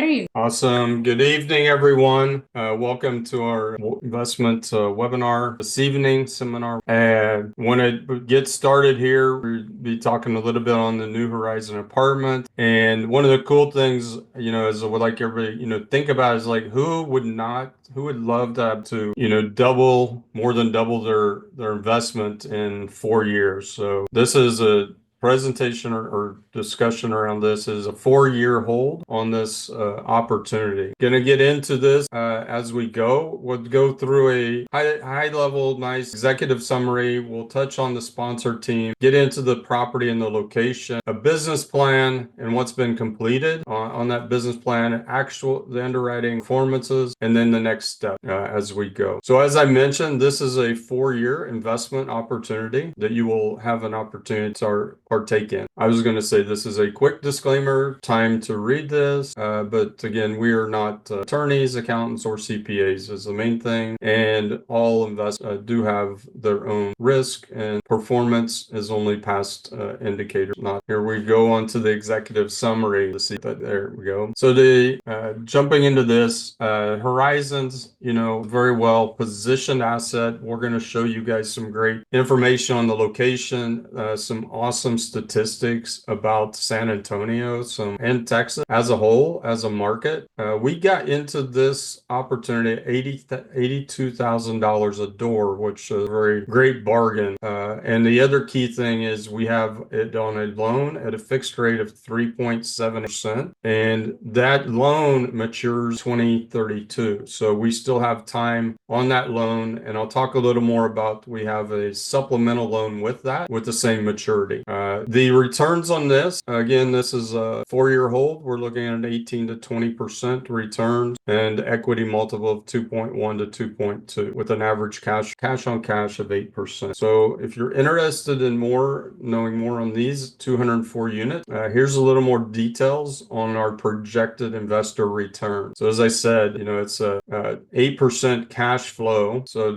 Better you. Awesome. Good evening, everyone. Welcome to our investment webinar this evening seminar. And when it gets started here, we'll be talking a little bit on the New Horizon apartment. And one of the cool things, is what like everybody, think about is like who would love to have to, more than double their investment in 4 years. So this is a presentation or discussion around this is a 4-year hold on this opportunity. Going to get into this as we go. We'll go through a high level, nice executive summary. We'll touch on the sponsor team, get into the property and the location, a business plan and what's been completed on that business plan, the underwriting performances, and then the next step as we go. So as I mentioned, this is a 4-year investment opportunity that you will have an opportunity to partake in. I was going to say this is a quick disclaimer, time to read this, but again, we are not attorneys, accountants, or CPAs is the main thing, and all investors do have their own risk, and performance is only past indicators. Not here. We go on to the executive summary to see that. There we go. So the jumping into this, Horizons, very well positioned asset. We're going to show you guys some great information on the location, some awesome statistics about San Antonio, and Texas as a whole, as a market. We got into this opportunity at $82,000 a door, which is a very great bargain. And the other key thing is we have it on a loan at a fixed rate of 3.7%, and that loan matures 2032. So we still have time on that loan, and I'll talk a little more about we have a supplemental loan with that with the same maturity. The returns on this, again, this is a 4-year hold. We're looking at an 18 to 20% returns and equity multiple of 2.1 to 2.2 with an average cash on cash of 8%. So if you're interested in knowing more on these 204 units, here's a little more details on our projected investor return. So as I said, it's a 8% cash flow. So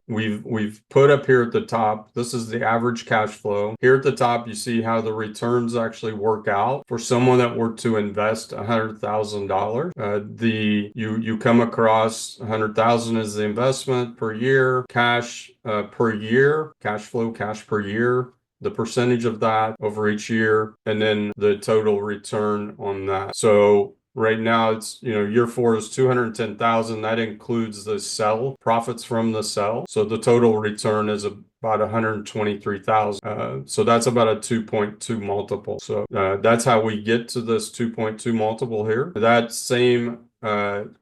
we've put up here at the top, this is the average cash flow. Here at the top, you see how the returns actually work out for someone that were to invest $100,000. You come across 100,000 as the investment per year, cash per year, cash flow, cash per year, the percentage of that over each year, and then the total return on that. So right now, it's, year 4 is 210,000. That includes the sell profits from the sell. So the total return is about 123,000. So that's about a 2.2 multiple. So that's how we get to this 2.2 multiple here. That same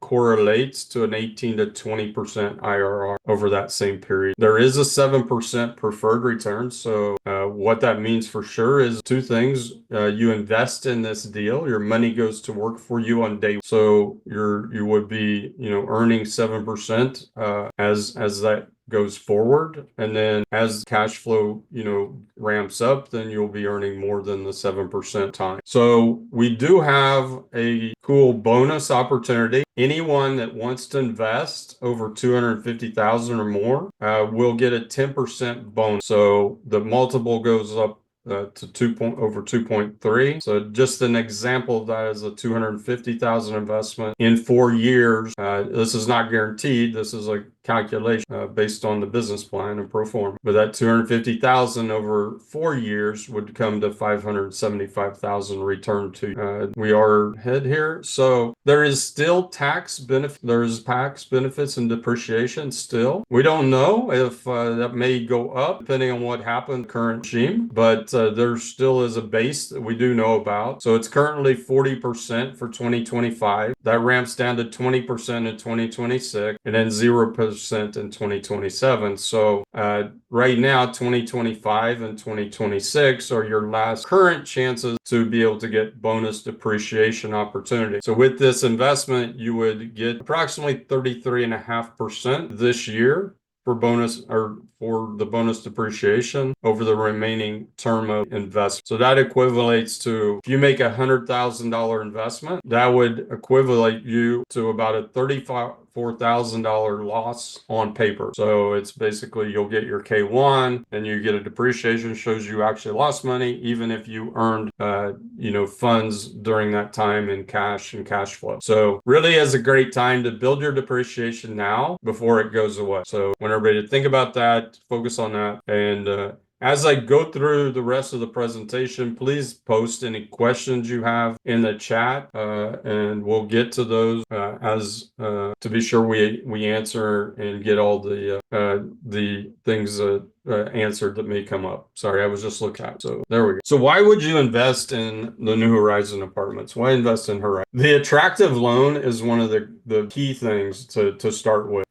correlates to an 18 to 20% IRR over that same period. There is a 7% preferred return. So what that means for sure is two things. You invest in this deal, your money goes to work for you on day. So you would be, earning 7% as that goes forward, and then as cash flow ramps up, then you'll be earning more than the 7% time. So we do have a cool bonus opportunity. Anyone that wants to invest over 250,000 or more will get a 10% bonus. So the multiple goes up to over 2.3. So just an example of that is a 250,000 investment in 4 years. This is not guaranteed. This is a calculation based on the business plan and pro forma. But that 250,000 over 4 years would come to 575,000 return to we are ahead here. So there is still tax benefit. There's tax benefits and depreciation still. We don't know if that may go up depending on what happened in the current regime, but there still is a base that we do know about. So it's currently 40% for 2025. That ramps down to 20% in 2026, and then 0% in 2027. So right now, 2025 and 2026 are your last current chances to be able to get bonus depreciation opportunity. So with this investment, you would get approximately 33.5% this year for the bonus depreciation over the remaining term of investment. So that equivalates to, if you make $100,000 investment, that would equivalent you to about a $4,000 loss on paper. So it's basically you'll get your K1 and you get a depreciation, shows you actually lost money, even if you earned, funds during that time in cash and cash flow. So really is a great time to build your depreciation now before it goes away. So want everybody to think about that, focus on that. And as I go through the rest of the presentation, please post any questions you have in the chat, and we'll get to those as to be sure we answer and get all the things answered that may come up. Sorry, I was just looking at. So there we go. So why would you invest in the New Horizon apartments? Why invest in Horizon? The attractive loan is one of the key things to start with.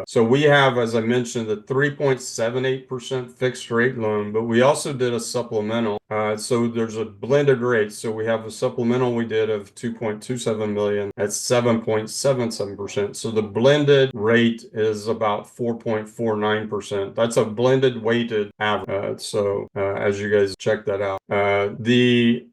So we have, as I mentioned, the 3.78% fixed rate loan, but we also did a supplemental. So there's a blended rate. So we have a supplemental we did of 2.27 million at 7.77%. So the blended rate is about 4.49%. That's a blended weighted average. As you guys check that out, the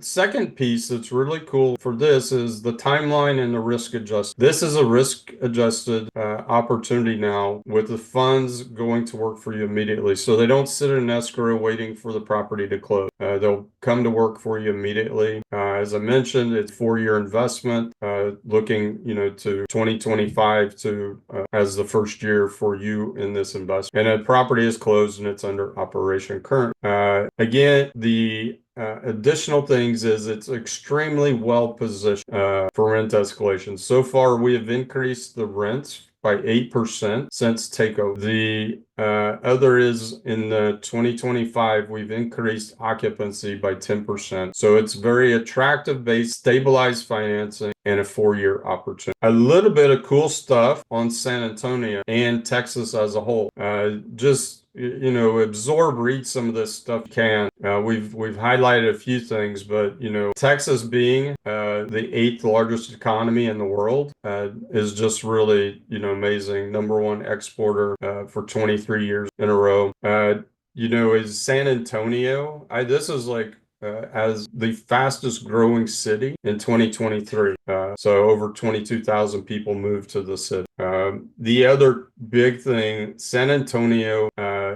second piece that's really cool for this is the timeline and the risk adjusted. This is a risk adjusted opportunity now with the funds going to work for you immediately. So they don't sit in escrow waiting for the property to close. They'll come to work for you immediately. As I mentioned, it's 4-year investment, looking, to 2025 to as the first year for you in this investment. And the property is closed and it's under operation current. Again, the additional things is it's extremely well positioned for rent escalation. So far, we have increased the rents by 8% since takeover. The other is in the 2025, we've increased occupancy by 10%. So it's very attractive base, stabilized financing, and a 4-year opportunity. A little bit of cool stuff on San Antonio and Texas as a whole. Absorb, read some of this stuff you can. We've highlighted a few things, but Texas being the 8th largest economy in the world is just really amazing. Number one exporter for 23 years in a row. Is San Antonio? This is like as the fastest growing city in 2023. So over 22,000 people moved to the city. The other big thing, San Antonio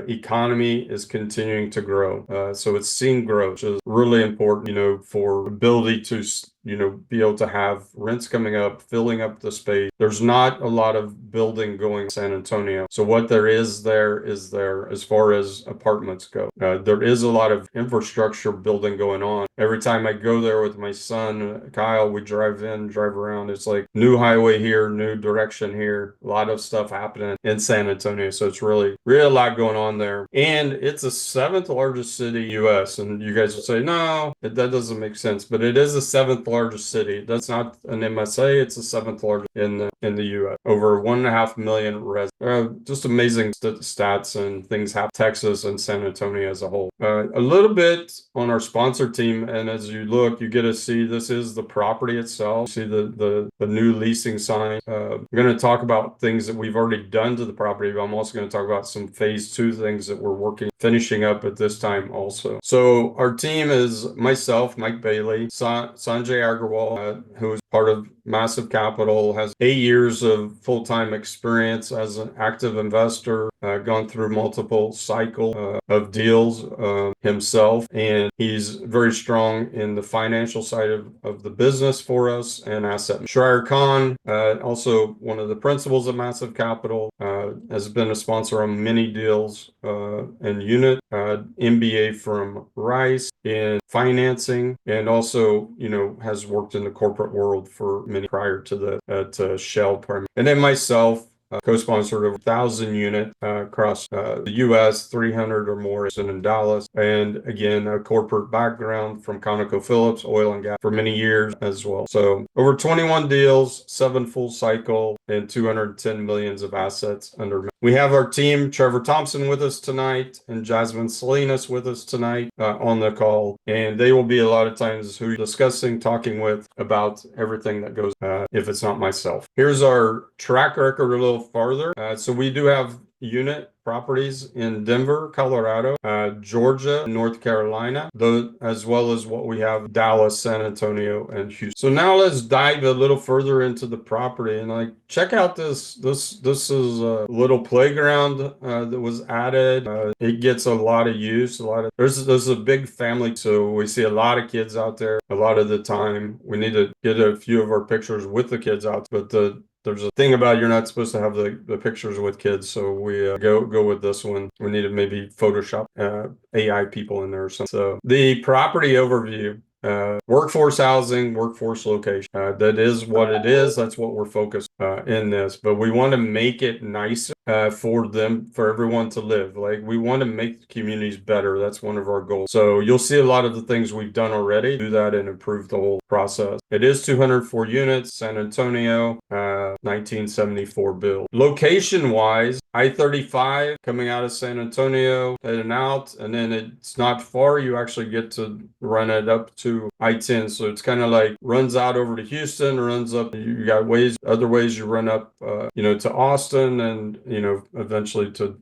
economy is continuing to grow. So it's seeing growth, which is really important, for ability to be able to have rents coming up, filling up the space. There's not a lot of building going in San Antonio. So what there is as far as apartments go. There is a lot of infrastructure building going on. Every time I go there with my son, Kyle, we drive around. It's like new highway here, new direction here, a lot of stuff happening in San Antonio. So it's really a lot going on there. And it's the 7th largest city in the U.S. And you guys will say, no, that doesn't make sense. But it is the 7th largest city. That's not an MSA. It's the 7th largest in the U.S. Over 1.5 million residents. Just amazing stats and things happen. Texas and San Antonio as a whole. A little bit on our sponsor team, and as you look, you get to see this is the property itself. See the new leasing sign. We're going to talk about things that we've already done to the property, but I'm also going to talk about some phase 2 things that we're finishing up at this time also. So our team is myself, Mike Bailey, Sanjay Agarwal, who is part of Massive Capital, has 8 years of full-time experience as an active investor, gone through multiple cycles of deals himself, and he's very strong in the financial side of the business for us and asset. Shrier Khan, also one of the principals of Massive Capital, has been a sponsor on many deals and unit, MBA from Rice in financing, and also has worked in the corporate world for many prior to that at Shell primarily. And then myself, co-sponsored over 1,000 units across the U.S., 300 or more in Dallas. And again, a corporate background from ConocoPhillips, oil and gas for many years as well. So over 21 deals, 7 full cycle, and 210 millions of assets under management. We have our team, Trevor Thompson, with us tonight, and Jasmine Salinas with us tonight on the call. And they will be a lot of times who you're discussing, talking with about everything that goes, if it's not myself. Here's our track record a little farther. So we do have unit properties in Denver, Colorado, Georgia, North Carolina, as well as what we have Dallas, San Antonio, and Houston. So now let's dive a little further into the property and like check out this. This is a little playground that was added. It gets a lot of use. There's a big family, so we see a lot of kids out there a lot of the time. We need to get a few of our pictures with the kids out, but there's a thing about you're not supposed to have the pictures with kids, so we go with this one. We need to maybe Photoshop AI people in there or something. So the property overview. Workforce housing, workforce location. That is what it is. That's what we're focused in this. But we want to make it nicer for everyone to live. Like we want to make communities better. That's one of our goals. So you'll see a lot of the things we've done already. Do that and improve the whole process. It is 204 units, San Antonio, 1974 build. Location-wise, I-35 coming out of San Antonio, heading out, and then it's not far. You actually get to run it up to I-10. So it's kind of like runs out over to Houston, runs up. You got other ways you run up, to Austin and, eventually to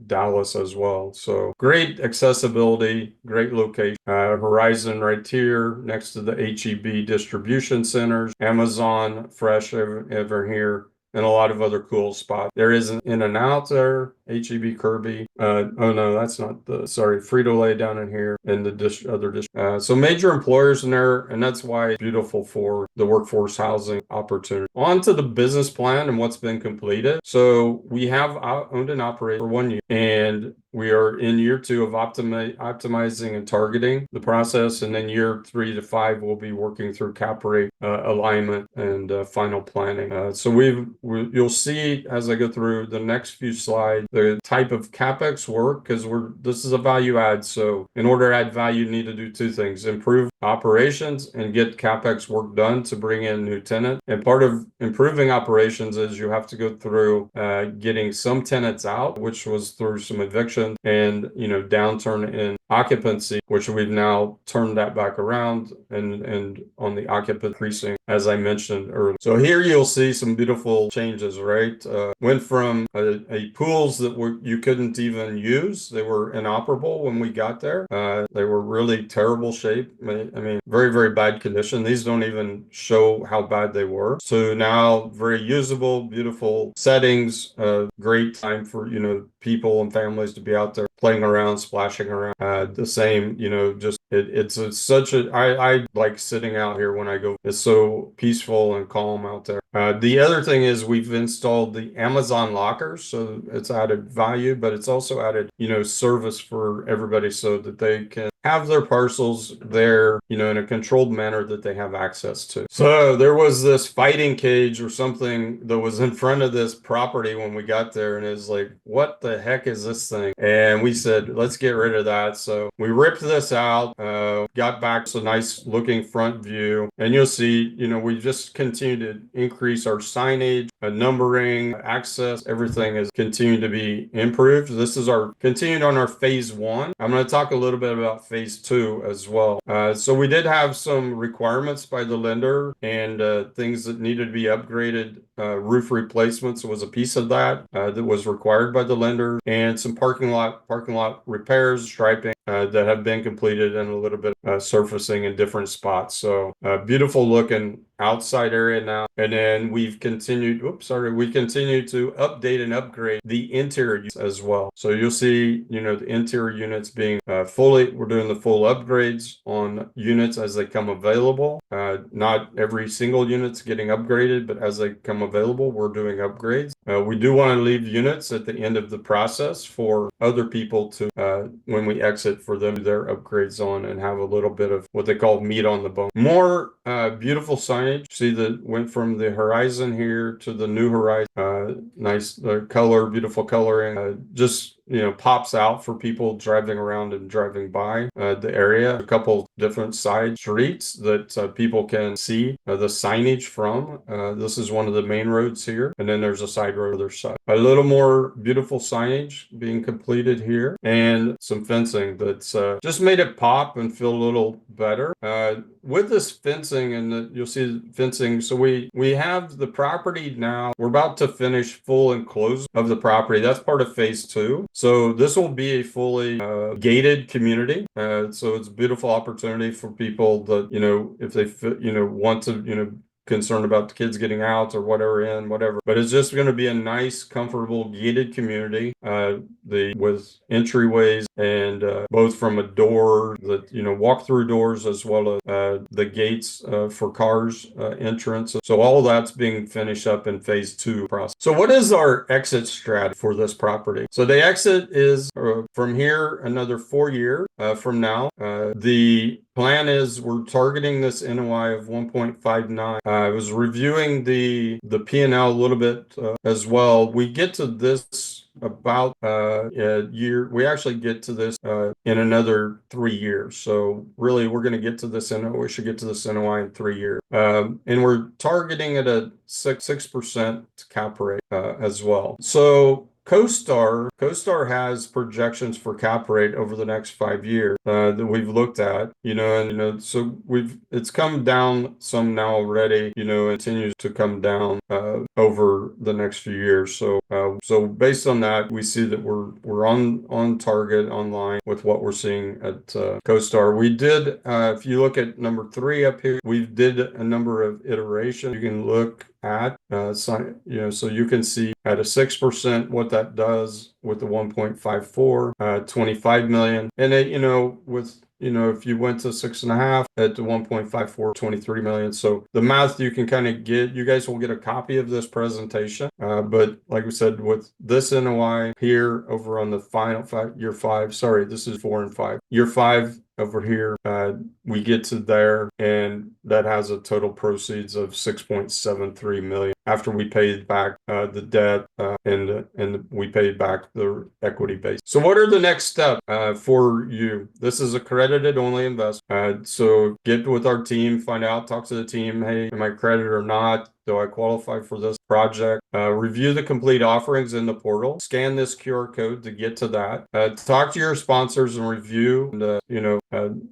Dallas as well. So great accessibility, great location. Horizon right here next to the HEB distribution centers, Amazon Fresh over here, and a lot of other cool spots. There is an In-N-Out there, HEB Kirby. Oh no, that's not Frito-Lay down in here and the other district. So major employers in there, and that's why it's beautiful for the workforce housing opportunity. On to the business plan and what's been completed. So we have owned and operated for 1 year, and we are in year 2 of optimizing and targeting the process, and then year 3 to 5 we'll be working through cap rate alignment and final planning. So you'll see as I go through the next few slides the type of capex work, because this is a value add. So in order to add value, you need to do 2 things: improve operations and get capex work done to bring in new tenant. And part of improving operations is you have to go through getting some tenants out, which was through some eviction and downturn in occupancy, which we've now turned that back around and on the occupancy increasing, as I mentioned earlier. So here you'll see some beautiful changes, right? Went from a pools that you couldn't even use. They were inoperable when we got there. They were really terrible shape. I mean, very, very bad condition. These don't even show how bad they were. So now very usable, beautiful settings, great time for, people and families to be out there playing around, splashing around. The same, I like sitting out here when I go. It's so peaceful and calm out there. The other thing is we've installed the Amazon lockers, so it's added value, but it's also added, service for everybody so that they can have their parcels there, in a controlled manner that they have access to. So there was this fighting cage or something that was in front of this property when we got there, and it's like, what the heck is this thing? And we said, let's get rid of that. So we ripped this out, got back to a nice looking front view, and you'll see, we just continue to increase our signage, numbering, access, everything is continuing to be improved. This is continued on our phase 1. I'm going to talk a little bit about phase 2 as well. So we did have some requirements by the lender and things that needed to be upgraded. Roof replacements was a piece of that that was required by the lender, and some parking lot repairs, striping that have been completed, and a little bit of surfacing in different spots. So beautiful looking outside area now. And then we continue to update and upgrade the interior units as well. So you'll see, the interior units being we're doing the full upgrades on units as they come available. Not every single unit's getting upgraded, but as they come available, we're doing upgrades. We do want to leave units at the end of the process for other people to, when we exit, for them their upgrades on and have a little bit of what they call meat on the bone. More beautiful signage. See that went from the horizon here to the new horizon. Nice color, beautiful coloring. Just pops out for people driving around and driving by the area. A couple different side streets that people can see the signage from. This is one of the main roads here, and then there's a side road on the other side. A little more beautiful signage being completed here, and some fencing that's just made it pop and feel a little better. With this fencing, and you'll see fencing. So we have the property now. We're about to finish full enclosure of the property. That's part of phase 2. So this will be a fully gated community. So it's a beautiful opportunity for people that, if they want to, concerned about the kids getting out or whatever. But it's just going to be a nice, comfortable, gated community, with entryways and both from a door that, walk-through doors as well as the gates for cars entrance. So all of that's being finished up in phase 2 process. So what is our exit strategy for this property? So the exit is from here another 4 years from now. The plan is we're targeting this NOI of 1.59. I was reviewing the P&L a little bit as well. We get to this about a year. We actually get to this in another 3 years. So really, we're going to get to this NOI. We should get to this NOI in 3 years. And we're targeting at a 6% cap rate as well. So CoStar has projections for cap rate over the next 5 years that we've looked at, so it's come down some now already, and continues to come down over the next few years. So based on that, we see that we're on target, online with what we're seeing at CoStar. We did, if you look at number 3 up here, we did a number of iterations. You can look at so you can see at a 6% what that does with the 1.54, 25 million, and with if you went to 6.5 at the 1.54, 23 million. So the math you can kind of get, you guys will get a copy of this presentation. But like we said, with this NOI here over on the final year 5, sorry, this is 4 and 5. Year 5 over here, we get to there, and that has a total proceeds of 6.73 million after we paid back the debt and we paid back the equity base. So what are the next steps for you? This is accredited only investment. So get with our team, find out, talk to the team. Hey, am I accredited or not? Do I qualify for this project? Review the complete offerings in the portal. Scan this QR code to get to that. Talk to your sponsors and review. And,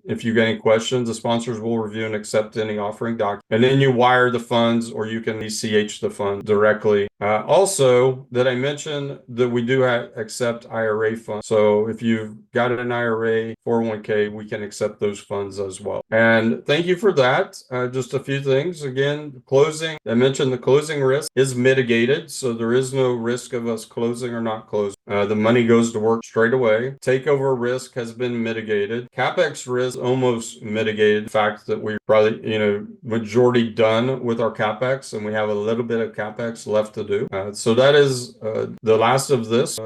if you get any questions, the sponsors will review and accept any offering document. And then you wire the funds, or you can ACH the funds directly. Also, did I mention that we do accept IRA funds? So if you've got an IRA, 401k, we can accept those funds as well. And thank you for that. Just a few things. Again, closing. I mentioned the closing risk is mitigated, so there is no risk of us closing or not closing. The money goes to work straight away. Takeover risk has been mitigated. CapEx risk almost mitigated. The fact that we're probably, majority done with our CapEx, and we have a little bit of CapEx left to do. So that is the last of this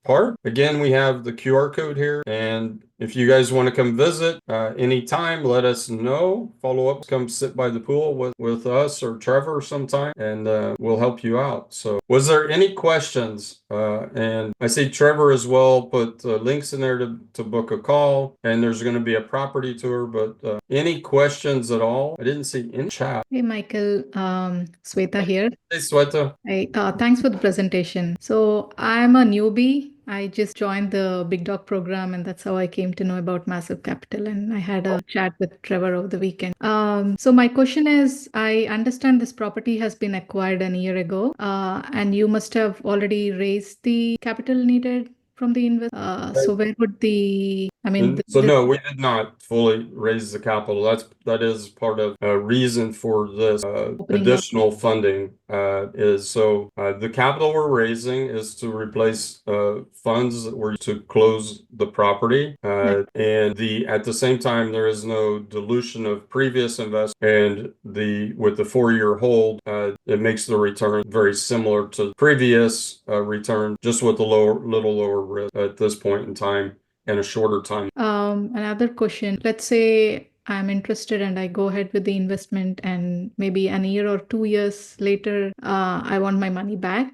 part. Again, we have the QR code here, and if you guys want to come visit anytime, let us know. Follow up, come sit by the pool with us or Trevor sometime, and we'll help you out. So was there any questions? And I see Trevor as well put links in there to book a call, and there's going to be a property tour, but any questions at all? I didn't see in chat. Hey, Michael, Sweta here. Hey, Sweta. Hey, thanks for the presentation. So I'm a newbie. I just joined the Big Dog program, and that's how I came to know about Massive Capital. And I had a chat with Trevor over the weekend. So my question is, I understand this property has been acquired a year ago, and you must have already raised the capital needed from the investor. So where would no, we did not fully raise the capital. That is part of a reason for this additional funding. The capital we're raising is to replace funds that were to close the property, and at the same time there is no dilution of previous investment, and with the 4-year hold, it makes the return very similar to previous return, just with a little lower risk at this point in time and a shorter time. Another question. Let's say I'm interested and I go ahead with the investment, and maybe a year or 2 years later, I want my money back.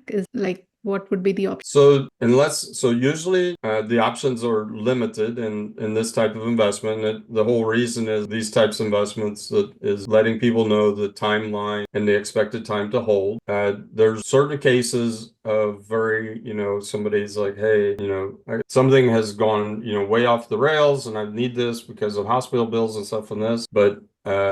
what would be the option? So usually the options are limited in this type of investment. The whole reason is these types of investments that is letting people know the timeline and the expected time to hold. There's certain cases of very, somebody's like, hey, something has gone, way off the rails and I need this because of hospital bills and stuff and this, but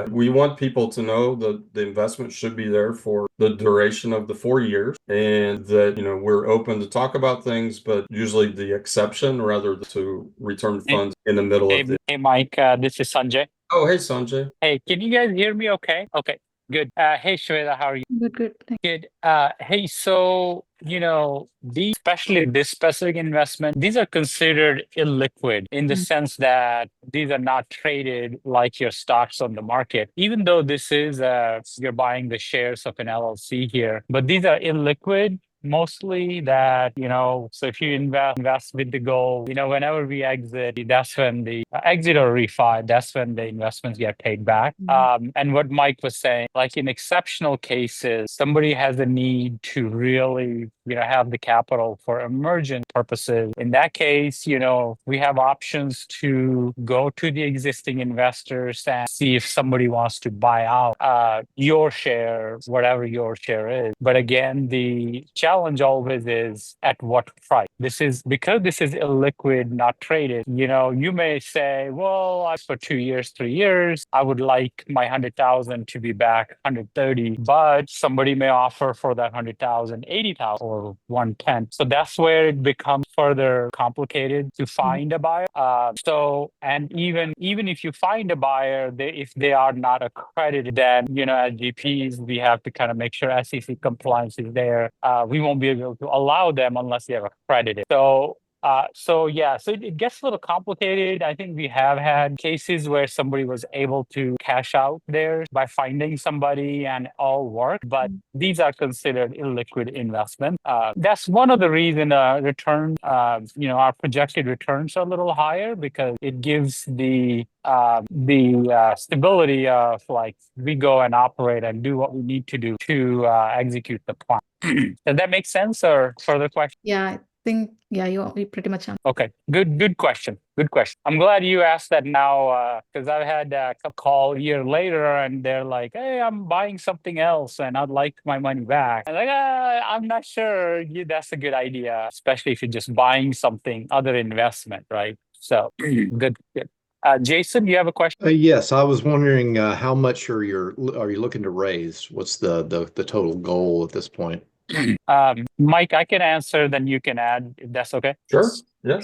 we want people to know that the investment should be there for the duration of the 4 years and that, we're open to talk about things, but usually the exception rather than to return funds in the middle of the. Hey, Mike, this is Sanjay. Oh, hey, Sanjay. Hey, can you guys hear me okay? Okay, good. Hey, Shweta, how are you? Good. Thank Good. Hey, so, these, especially this specific investment, these are considered illiquid in the Mm. sense that these are not traded like your stocks on the market, even though this is, you're buying the shares of an LLC here, but these are illiquid. Mostly that, so if you invest with the goal, whenever we exit, that's when the exit or refi, that's when the investments get paid back. And what Mike was saying, like in exceptional cases, somebody has a need to really, have the capital for emergent purposes. In that case, we have options to go to the existing investors and see if somebody wants to buy out your share, whatever your share is. But again, the challenge always is at what price. Because this is illiquid, not traded. You may say, well, for 2 years, 3 years, I would like my 100,000 to be back 130, but somebody may offer for that 100,000, 80,000 or 110. So that's where it becomes further complicated to find a buyer. And even if you find a buyer, if they are not accredited, then, as GPs, we have to kind of make sure SEC compliance is there. We won't be able to allow them unless they are accredited. So it gets a little complicated. I think we have had cases where somebody was able to cash out theirs by finding somebody and all work, but these are considered illiquid investments. That's one of the reasons return, our projected returns are a little higher because it gives the stability of like we go and operate and do what we need to do to execute the plan. Does that make sense or further question? Yeah, I think, you pretty much answered. Okay, good question. Good question. I'm glad you asked that now because I've had a call a year later and they're like, hey, I'm buying something else and I'd like my money back. I'm like, I'm not sure that's a good idea, especially if you're just buying something, other investment, right? So good. Jason, you have a question? Yes, I was wondering how much are you looking to raise? What's the total goal at this point? Mike, I can answer, then you can add if that's okay. Sure.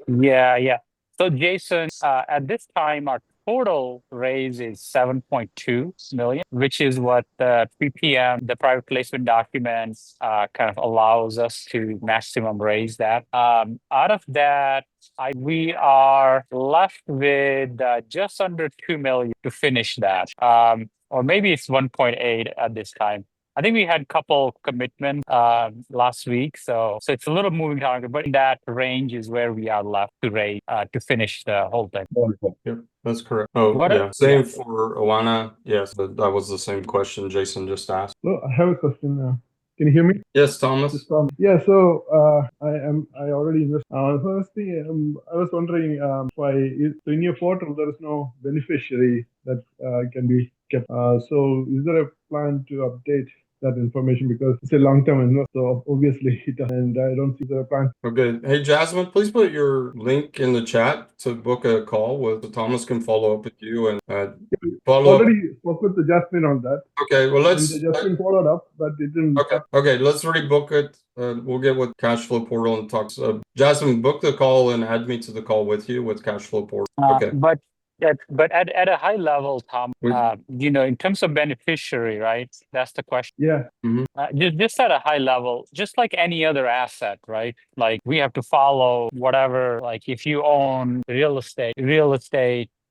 Yeah. Yeah. So Jason, at this time, our total raise is 7.2 million, which is what the PPM, the private placement documents, kind of allows us to maximum raise that. Out of that, we are left with just under 2 million to finish that. Or maybe it's 1.8 at this time. I think we had a couple commitments last week, so it's a little moving target, but in that range is where we are left to raise to finish the whole thing. Wonderful. Yep, that's correct. Same for Oana. Yes, that was the same question Jason just asked. No, I have a question now. Can you hear me? Yes, Thomas. Yeah, so I already invested. First thing, I was wondering so in your portal there is no beneficiary that can be kept. So is there a plan to update that information because it's a long-term investment, so obviously it doesn't, and I don't see the plan. Okay. Hey, Jasmine, please put your link in the chat to book a call with Thomas can follow up with you and follow up. Already spoke with the Jasmine on that. Okay, well, And the Jasmine followed up, but it didn't. Okay, let's rebook it. We'll get with Cash Flow Portal and talk. Jasmine, book the call and add me to the call with you with Cash Flow Portal. Okay. But at a high level, Tom, in terms of beneficiary, right? That's the question. Yeah. Just at a high level, just like any other asset, right? Like we have to follow whatever, like if you own real estate,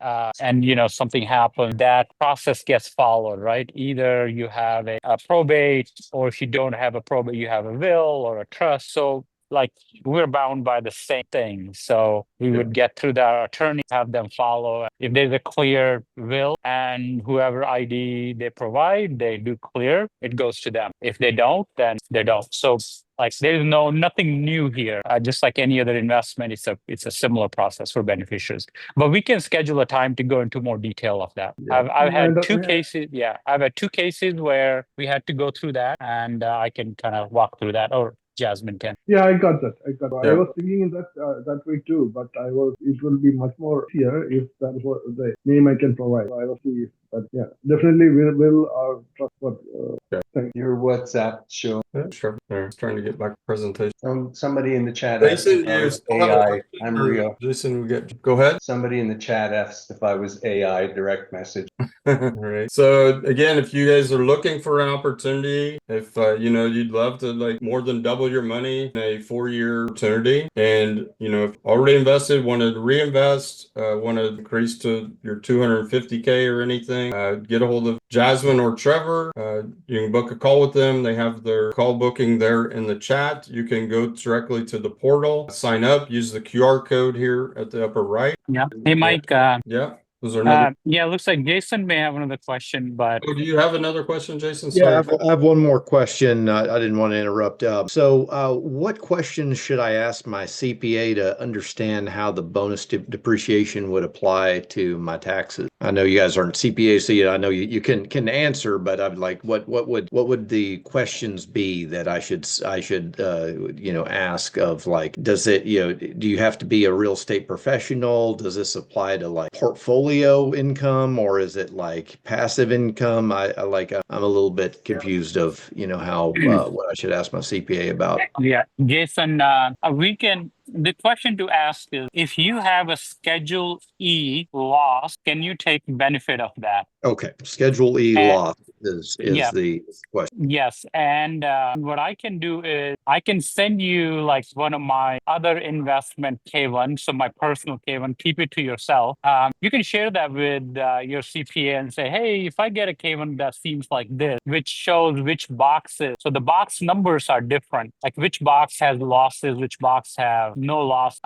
and something happened, that process gets followed, right? Either you have a probate, or if you don't have a probate, you have a will or a trust. So like we're bound by the same thing. So we would get through our attorney, have them follow. If there's a clear will and whoever ID they provide, they do clear, it goes to them. If they don't, then they don't. So like there's nothing new here. Just like any other investment, it's a similar process for beneficiaries. But we can schedule a time to go into more detail of that. Yeah. I've had And, two cases. Yeah, I've had two cases where we had to go through that, and I can kind of walk through that, or Jasmine can. yeah, I got that. I Yeah. was thinking in that way too, but it will be much more here if that was the name I can provide. I will see, but yeah, definitely we'll trust what. Your WhatsApp show. Yeah, sure. I was trying to get back to presentation. Somebody in the chat asked Jason, if I you was still have a AI. question, I'm or- real. Jason, go ahead. Somebody in the chat asked if I was AI direct message. All right. So again, if you guys are looking for an opportunity, if you'd love to like more than double your money in a 4-year opportunity, and if already invested, want to reinvest, want to increase to your 250K or anything, get a hold of Jasmine or Trevor. You can book a call with them. They have their call booking there in the chat. You can go directly to the portal, sign up, use the QR code here at the upper right. Yeah. Hey, Mike. Yeah. Was there another? Yeah, looks like Jason may have another question, but Oh, do you have another question, Jason? Yeah, Sorry. I have one more question. I didn't want to interrupt. What questions should I ask my CPA to understand how the bonus depreciation would apply to my taxes? I know you guys aren't CPAs, so I know you can answer, but I'm like, what would the questions be that I should ask of, like, does it, do you have to be a real estate professional? Does this apply to like portfolio income, or is it like passive income? I'm a little bit confused of, how what I should ask my CPA about. yeah, Jason, the question to ask is, if you have a Schedule E loss, can you take benefit of that? Okay, Schedule E And- loss is Yeah. the question. Yes, and what I can do is I can send you like one of my other investment K1, so my personal K1, keep it to yourself. You can share that with your CPA and say, hey, if I get a K1 that seems like this, which shows which boxes. So the box numbers are different, like which box has losses, which box have no loss.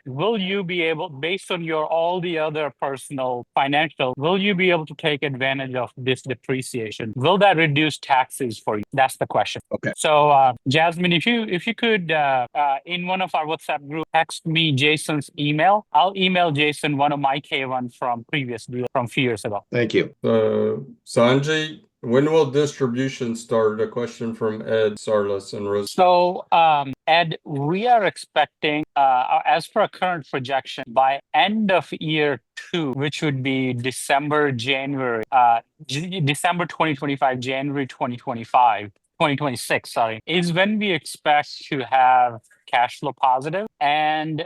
Will you be able, based on your all the other personal financial, will you be able to take advantage of this depreciation? Will that reduce taxes for you? That's the question. Okay. So Jasmine, if you could in one of our WhatsApp group, text me Jason's email. I'll email Jason one of my K1 from previous deal from a few years ago. Thank you. Sanjay, when will distribution start? A question from Ed Sarlis and Rose. So, Ed, we are expecting, as per our current projection, by end of year 2, which would be December 2025, January 2026, sorry, is when we expect to have cash flow positive. And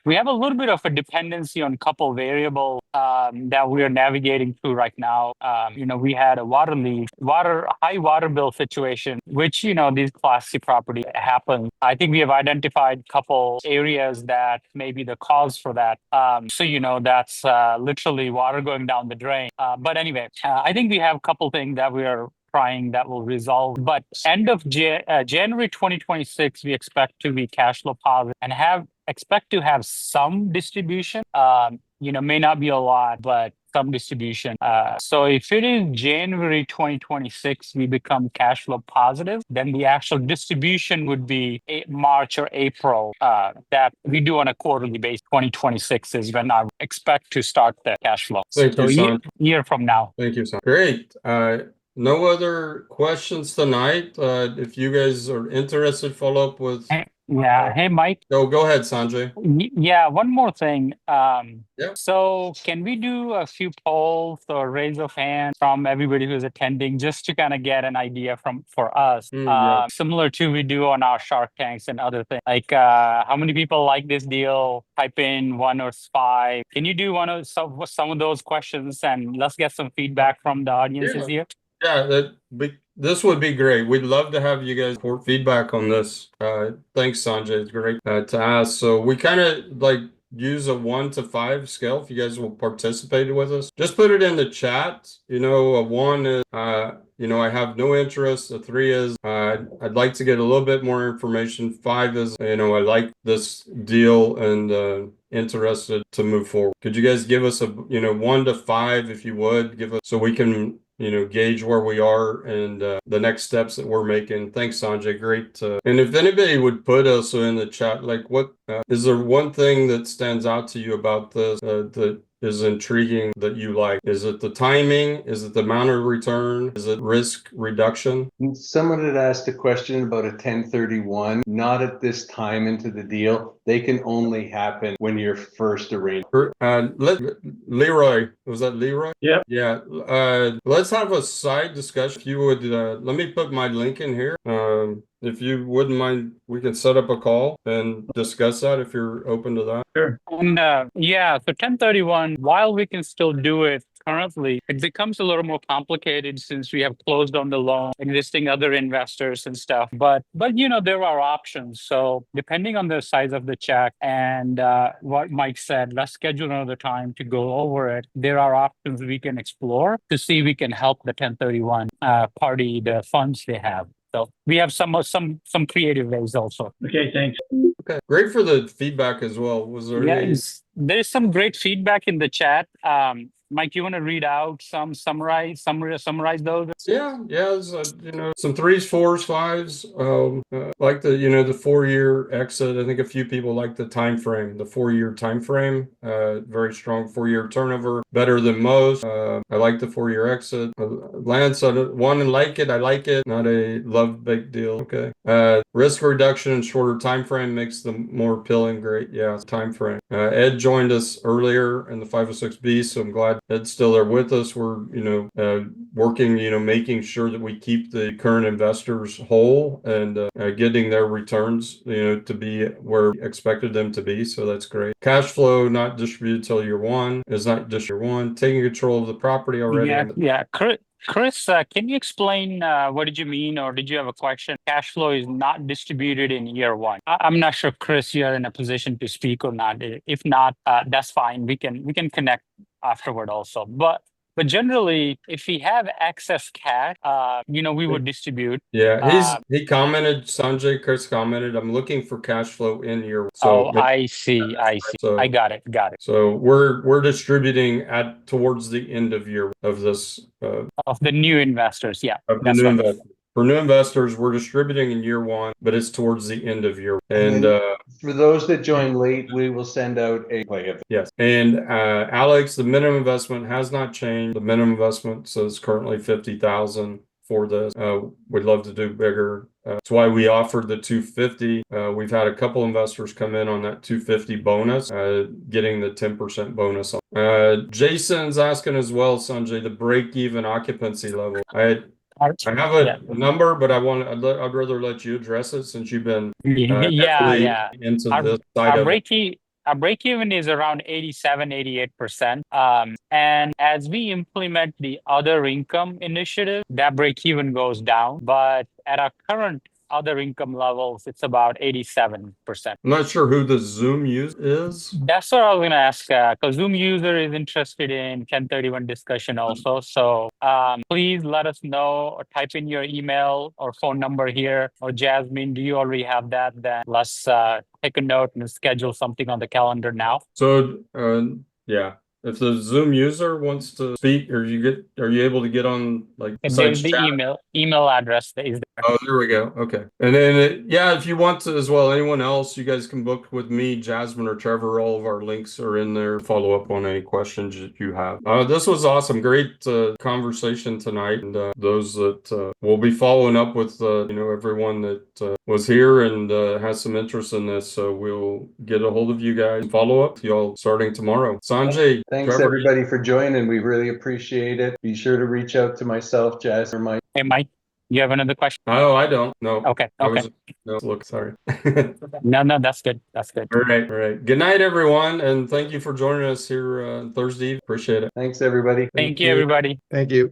we have a little bit of a dependency on a couple variables that we are navigating through right now. We had a high water bill situation, which, these Class C property happen. I think we have identified a couple areas that may be the cause for that. That's literally water going down the drain. But anyway, I think we have a couple things that we are trying that will resolve. But end of January 2026, we expect to be cash flow positive and expect to have some distribution. May not be a lot, but some distribution. So if it is January 2026, we become cash flow positive, then the actual distribution would be March or April that we do on a quarterly basis. 2026 is when I expect to start the cash flow. Thank you, San. Year from now. Thank you, San. Great. No other questions tonight. If you guys are interested, follow up with. Yeah. Hey, Mike. Go ahead, Sanjay. Yeah. One more thing. Yeah. So can we do a few polls or raise of hands from everybody who's attending, just to kind of get an idea for us, Yeah. similar to we do on our Shark Tanks and other things, like how many people like this deal? Type in 1 or 5. Can you do some of those questions, and let's get some feedback from the audiences here? Yeah, this would be great. We'd love to have you guys report feedback on this. Thanks, Sanjay. It's great to ask. So we kind of like use a 1 to 5 scale if you guys will participate with us. Just put it in the chat. A 1 is, I have no interest. A 3 is, I'd like to get a little bit more information. 5 is, I like this deal and interested to move forward. Could you guys give us a, 1 to 5 if you would, give us so we can gauge where we are and the next steps that we're making. Thanks, Sanjay. Great. And if anybody would put also in the chat, like what is there one thing that stands out to you about this that is intriguing that you like? Is it the timing? Is it the amount of return? Is it risk reduction? Someone had asked a question about a 1031, not at this time into the deal. They can only happen when you're first arranged. Leroy, was that Leroy? Yep. Yeah. Let's have a side discussion. If you would, let me put my link in here. If you wouldn't mind, we can set up a call and discuss that if you're open to that. Sure. And so 1031, while we can still do it currently, it becomes a little more complicated since we have closed on the loan, existing other investors and stuff. But there are options. So depending on the size of the check and what Mike said, let's schedule another time to go over it. There are options we can explore to see if we can help the 1031 party, the funds they have. So we have some creative ways also. Okay, thanks. Okay, great for the feedback as well. Was there any? There's some great feedback in the chat. Mike, you want to read out summarize those? Yeah, some 3s, 4s, 5s. Like the 4-year exit. I think a few people like the time frame, the 4-year time frame. Very strong 4-year turnover, better than most. I like the 4-year exit. Lance, I like it. I like it. Not a love big deal. Okay. Risk reduction and shorter time frame makes them more appealing. Great. Yeah, time frame. Ed joined us earlier in the 506B, so I'm glad Ed's still there with us. We're working, making sure that we keep the current investors whole and getting their returns, to be where we expected them to be. So that's great. Cash flow not distributed till year 1 is not just year 1. Taking control of the property already. Yeah. Chris, can you explain what did you mean, or did you have a question? Cash flow is not distributed in year 1. I'm not sure, Chris, you're in a position to speak or not. If not, that's fine. We can connect afterward also. But generally, if we have excess cash, we would distribute. Yeah, he commented, Chris commented, I'm looking for cash flow in year. So I see. So, I got it. So we're distributing towards the end of year of this of the new investors. Yeah, of the new investors. For new investors, we're distributing in year 1, but it's towards the end of year. And for those that join late, we will send out a play. Yes. And Alex, the minimum investment has not changed. The minimum investment says currently 50,000 for this. We'd love to do bigger. That's why we offered the 250. We've had a couple investors come in on that 250 bonus, getting the 10% bonus. Jason's asking as well, Sanjay, the break-even occupancy level. I have a number, but I'd rather let you address it since you've been heavily into this side of it. Our break-even is around 87-88%. And as we implement the other income initiative, that break-even goes down. But at our current other income levels, it's about 87%. I'm not sure who the Zoom user is. That's what I was going to ask, because Zoom user is interested in 1031 discussion also. So please let us know, or type in your email or phone number here. Or Jasmine, do you already have that? Then let's take a note and schedule something on the calendar now. So yeah. If the Zoom user wants to speak, are you able to get on There's the email address that is there. Oh, there we go. Okay. And then if you want to as well, anyone else, you guys can book with me, Jasmine or Trevor. All of our links are in there. Follow up on any questions that you have. This was awesome. Great conversation tonight. And those that will be following up with everyone that was here and has some interest in this. So we'll get a hold of you guys and follow up with y'all starting tomorrow. Sanjay. Thanks, Trevor, everybody, for joining. We really appreciate it. Be sure to reach out to myself, Jazz, or Mike. Hey, Mike, you have another question? Oh, I don't. No. Okay. Sorry. No, that's good. All right. Good night, everyone. And thank you for joining us here Thursday. Appreciate it. Thanks, everybody. Thank you, everybody. Thank you.